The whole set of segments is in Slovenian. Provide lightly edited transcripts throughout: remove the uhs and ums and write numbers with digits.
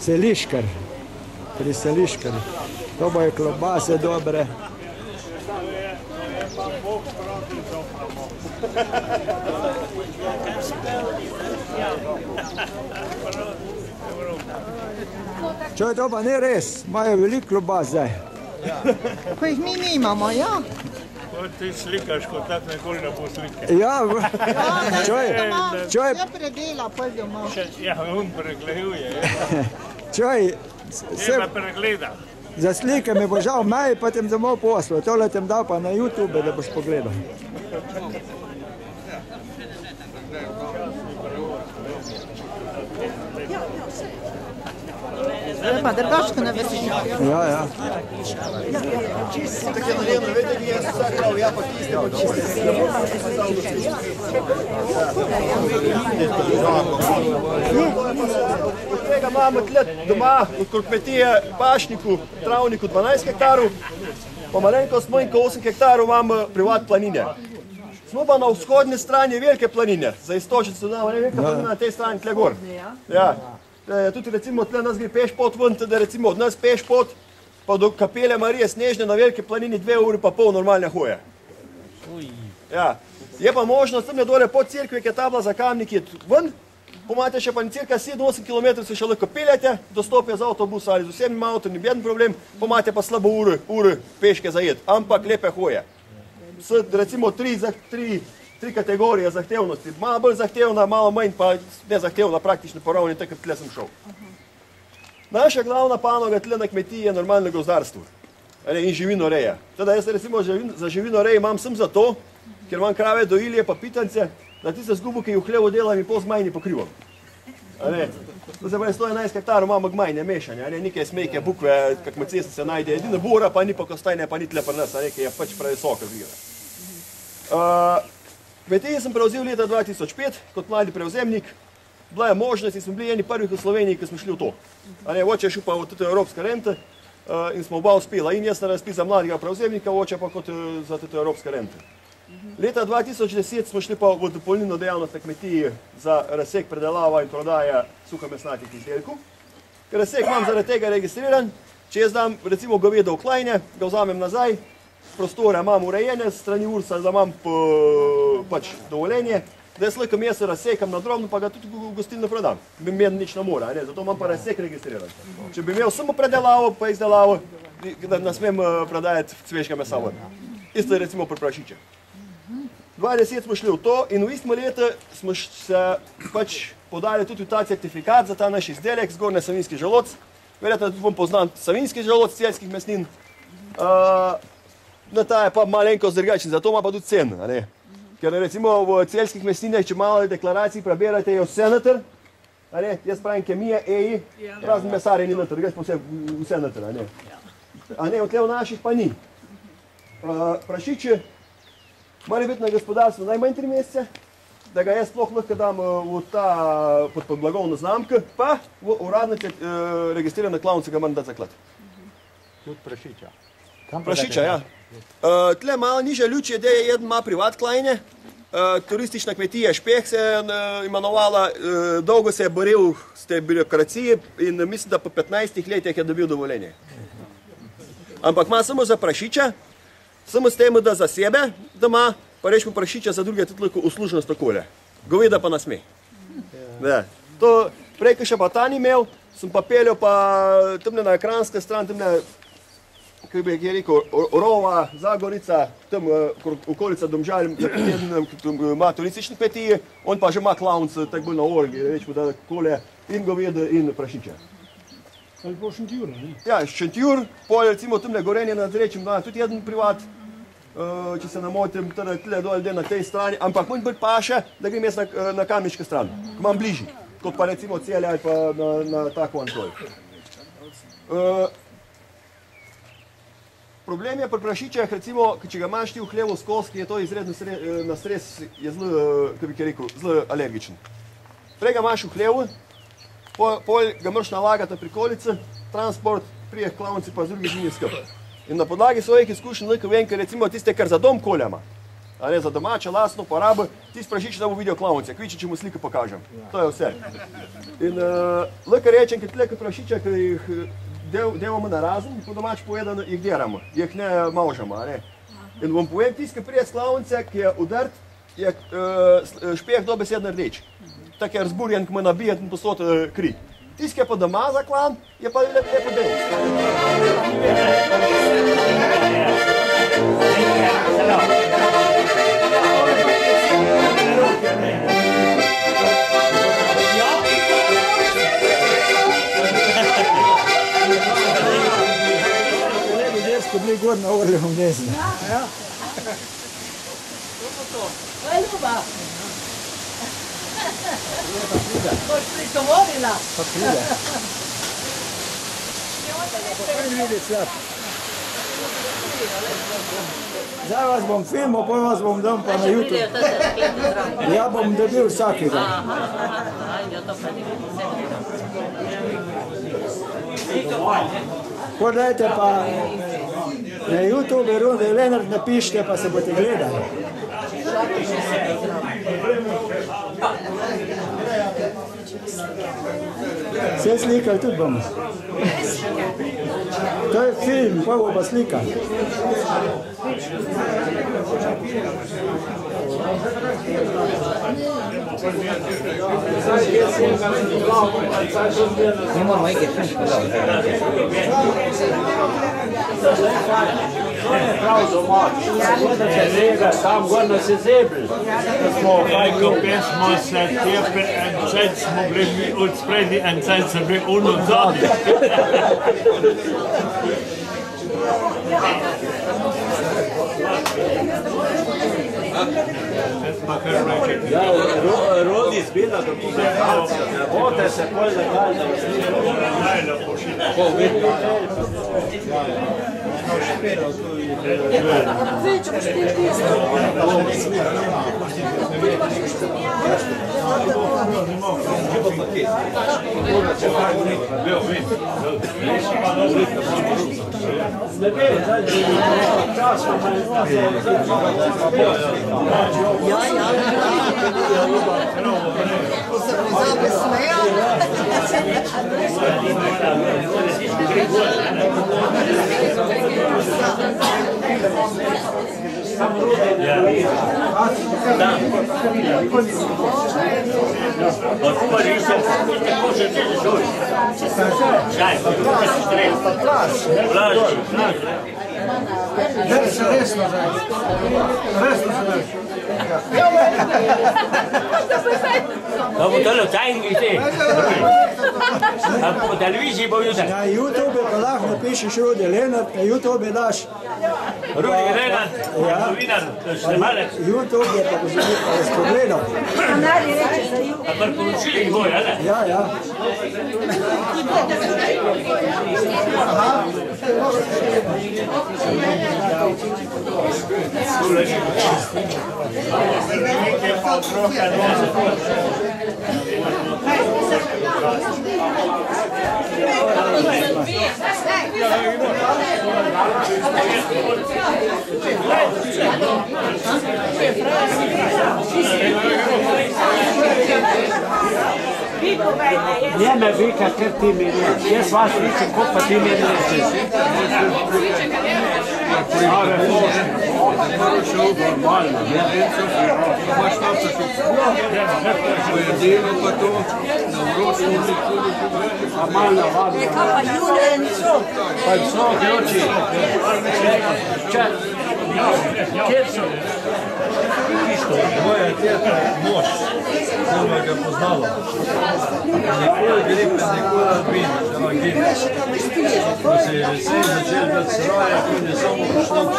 Celiškar. Pri Celiškar. To bojo klobase dobre. Čoj, to pa ni res. Imajo veliko klobas zdaj. Ko jih mi nimamo, ja? Ti slikaš, kot tako nekoli ne bo slike. Ja, čoj. Ja, predela, pol doma. Ja, on pregleduje. Čoj, Nema pregleda. za slike mi bo žal maj, pa tem domov poslal. Tole tem dal pa na YouTube, da boš pogledal. Pa drugačko ne veš. Ja, ja. Od tega imamo tle doma, okoli kmetije, pašniku, travniku 12 hektarov, pa malenkost manj kot 8 hektarov imamo privat planine. Smo pa na vzhodni strani velike planine, za istočnico damo, ne velika planina na tej strani tle gor. Ja. Tudi recimo tle nas gre pešpot ven, da recimo od nas pešpot pa do kapele Marije Snežne na velike planini 2 uri pa pol normalne hoje. Ja. Je pa možnost tam dole pod cerkve, ki je ta bila za Kamnik, je ven, pomate še pa cirka 7-8 km se še lahko peljete, dostopje z avtobusa ali z vsemi avtom, niben problem, pomate pa slabo uri peške zajet, ampak lepe hoje. S recimo tri kategorije zahtevnosti, malo bolj zahtevna, malo manj pa nezahtevna, praktično poravni, takrat tle sem šel. Naša glavna panoga tle na kmetiji je normalno gozdarstvo in živinoreja. Teda jaz recimo za živinorej imam sem zato, ker imam krave, dojilje pa pitance, da tiste zgubo, ki jih v hlevu delam in pol zmajni pokrivam. To se pravi 111 hektarov imamo gmajne mešanja, nekaj smejke, bukve, kak med cesti se najde, edina bura, pa ni pa kostajne, pa ni tle pa nas, nekaj je pač previsoka zvira. Kmetije sem prevzel leta 2005 kot mladi prevzemnik. Bila je možnost in smo bili eni prvih v Sloveniji, ki smo šli v to. Oče je šel pa v tudi evropske rente in smo oba uspela. In jaz na razpis za mladega prevzemnika, oče pa kot za tudi evropske rente. Leta 2010 smo šli pa v dopolnilno dejavnost na kmetiji za razsek, predelava in prodaja suhomesnatih izdelkov. Ker razsek imam zaradi tega registriran, če jaz dam recimo govedo v klajne, ga vzamem nazaj, prostore imam urejene, strani URSA, da imam pač dovoljenje, da jaz lahko meso razsekam na drobno, pa ga tudi v gostilno prodam. Bi meni nič ne mora, zato imam pa razsek registriran. Če bi imel samo predelavo, pa izdelavo, da ne smem prodajati svežega mesa. Isto je recimo pri prašičah. 2010 smo šli v to in v istem letu smo se pač podali tudi ta certifikat za ta naš izdelek, zgornji savinjski želodec. Verjetno tudi vam poznam savinjski želodec celjskih mesnin. No, ta je pa malenkost drugačen, zato ima pa tudi cen. Ker recimo v celjskih mesninah, če malo deklaracij preberate, je vse noter. Jaz pravim kemije, EI, razen mesarje ni noter, gre pa vse noter. Odtle v naših pa ni. Prašiče mora biti na gospodarstvu najmanj 3 mesece, da ga jaz sploh lahko dam pod blagovno znamko, pa v uradno registrirane klavnice ga moram dati zaklad. Tudi prašiča. Prašiča, ja. Tle malo nižja luč je, da je eden ima privat klajne, turistična kmetija Špeh se je imenovala, dolgo se je boril s te birokracije in mislim, da po 15 letih je dobil dovoljenje. Ampak ima samo za prašiča, samo s tem, da za sebe doma, pa rečemo prašiča, za druge tudi lahko uslužnost okolje. Goveda pa nas sme. Prej, ko še pa ta ni imel, sem pa peljal pa temne na ekranske stran, temne, kako bi je rekel, Rova, Zagorica, tam okolica Domžal, ima turistične kmetije, on pa že ima klavnic, tako bolj na orgi, rečemo, da okolje in goveda in prašiča. Ali pa Šentjur, ne? Ja, Šentjur, pol recimo temne Gorenje nad Rečem, tudi eden privat, če se namotim, tle dol na tej strani, ampak manj bolj paše, da grem jaz na Kamniško stran, ko imam bližji, kot pa recimo Celje ali pa na tako dol. Problem je pri prašičah, recimo, če ga imaš ti v hlevu skozi, je to izredno na stres, je zelo, kako bi rekel, zelo alergičen. Prej ga imaš v hlevu, pol ga moraš nalagati na prikolice, transport, prije k klavnici pa z drugi živini skrb. In na podlagi svojih izkušenj lahko vem, ker recimo tiste, kar za dom koljama, A ne, za domače lastno porabo, ti sprašiš, da bo video klavnice, kviči, če mu slike pokažem. To je vse. In lahko rečem, ker tleka prašiča, ki jih delamo na razen, po domač povedano, jih deramo, jih ne maužamo, a ne. In vam povem, tisti, ki prije s klavnice, ki je udrt, je špeh dobesedno rdeč. Tak je razburjen, ki mu nabijet in posod kri. Tisti, ki je pa doma zaklan, je pa lepo del. Ko bili gor na Orljevom gnezdu. To je ljubav. Boš prigovorila. Pa pride. Pa vidi slab. Zdaj vas bom filmal, potem vas bom dal pa na YouTube. Ja bom dobil vsakega. Podajte pa na YouTube Runde Lenart napišite, pa se boste gledali. Vse slikali tudi bomo. To je film, pa bo pa slikal. Ne moramo iti To je prav domač. Gledate rega, tam gor nas je zebel. Majko pesmo se tepe, en cajt smo bili od spredi, en cajt smo bili od zadnji. Ja, rodi zbila do publikacija, ne bote se pol legalno Na YouTube pa lahko napišeš Rudi Lenart, na YouTube daš. Rudi Lenart, novinar, snemalec. YouTube je pa spogledal. A priporočili jih bojo, ali? Ja, ja. Ne me vika, ker ti mi reči. Jaz vas vičem, ko pa ti mi rečeš. Pa so ključi. Kjer so? Moja teta je mož, sem ga poznala. Nikoli gripe, nikoli albina, evangina. Ko se je vse začel dati sraje, ko je samo prišlo k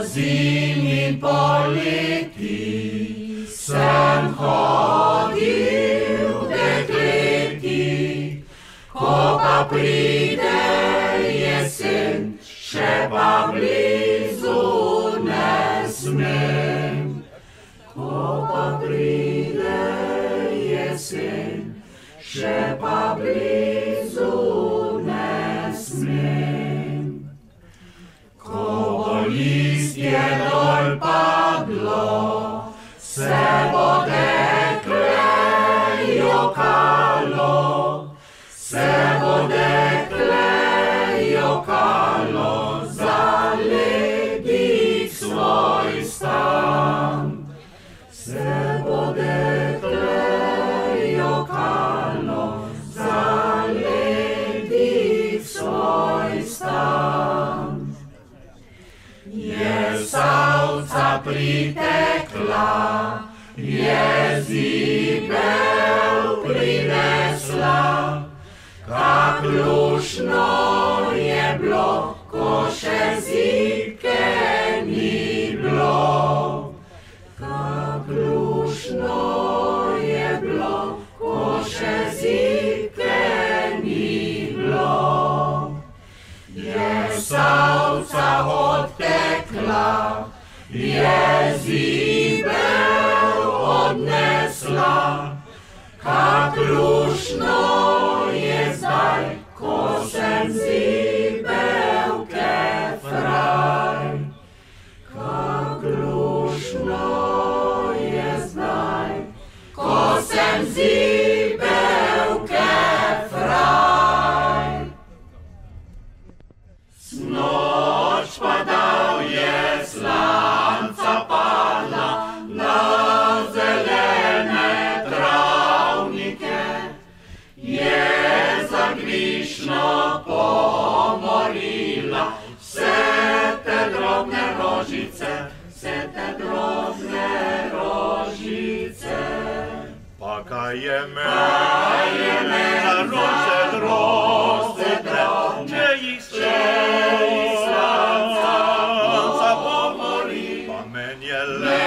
zimi poleti sem hodil dekleti, ko pa pride jesen, še pa blizu ne smem. Ko pa pride jesen, še pa blizu ne smem. Ko bo listje dol padlo, se bo dekle jokalo, se bo dekle jokalo za ledih svoj stan. Se bo dekle jokalo za ledih svoj stan. Je Savca pritekla, je zibel prinesla, kak lušno je bilo, ko še zibke ni bilo. Kak lušno je bilo, ko še zibke ni bilo. Je Savca odtekla, je zibel odnesla, kak lušno je zdaj, ko sem zibelke fraj. Kak lušno je zdaj, ko sem zibelke fraj. Snoč padal je, slanca padla na zelene travnike, je zagrišno pomorila vse te drobne rožice, vse te drobne rožice. Pa kaj je mene za rože drozde drev, če jih slanca pomori, pa men je le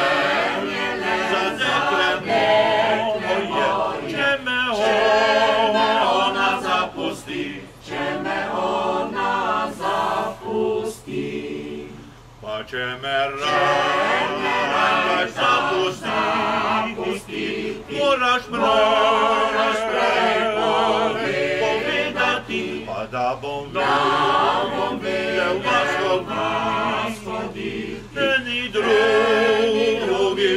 za dekle moje, če me ona zapusti, če me ona zapusti. Pa če me rada zapusti, moraš prej povedati, pa da bom vedel, Gospodi, eni drugi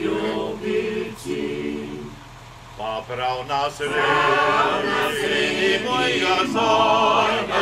ljubici, pa prav na sredi mojega zorja,